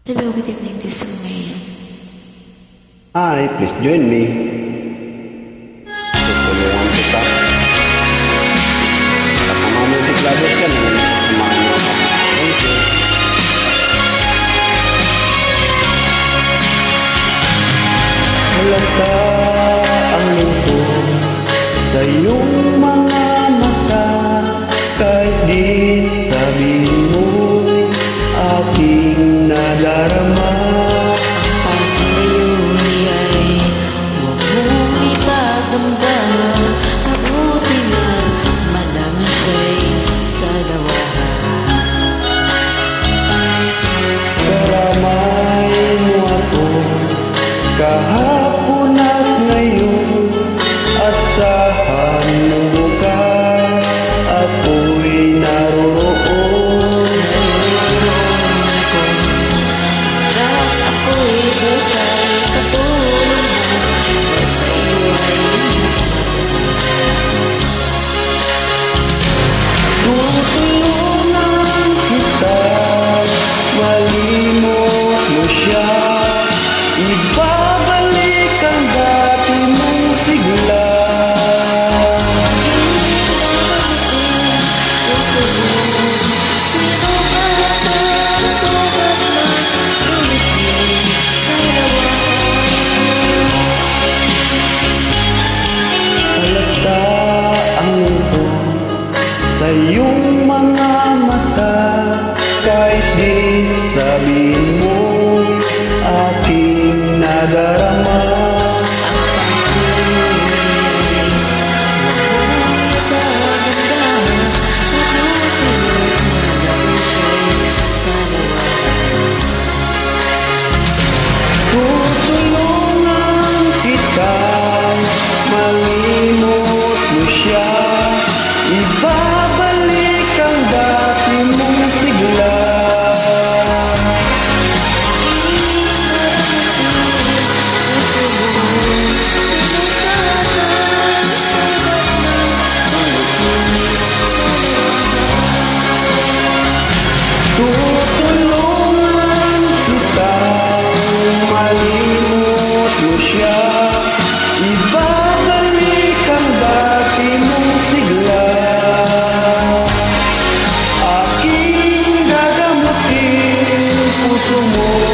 Hello, good evening. This is May. Hi, please join me. Tutulungan kita. Kasama mo si Gladys yan. Samahan mo ako. Thank you. Halata ang lungkot sa iyong mga mata, kahit di sabihin mo'y aking nadarama. Ang ngayon ay huwag mong ipagdamdam. Mabuti na malaman siya'y sa lawahan. Karamay mo ako kahapon at ngayon, asahan mo bukas ako'y naroroon. At ako'y bukay katulong mo na sa iyo ay Tutulungan kita, malimot mo siya, ibabalik ang dati mong sigla. puso mo. Sino ka sa sugat na ulit sa lawahan? Halata ang lungkot sa iyong mga mata, kahit di sabihin mo aking nadarama. Tutulungan kita, malimot mo siya, ibabalik ang dati mong sigla. Tutulungan kita, malimot mo siya, ibabalik ang dati mong sigla. Aking gagamutin puso mo.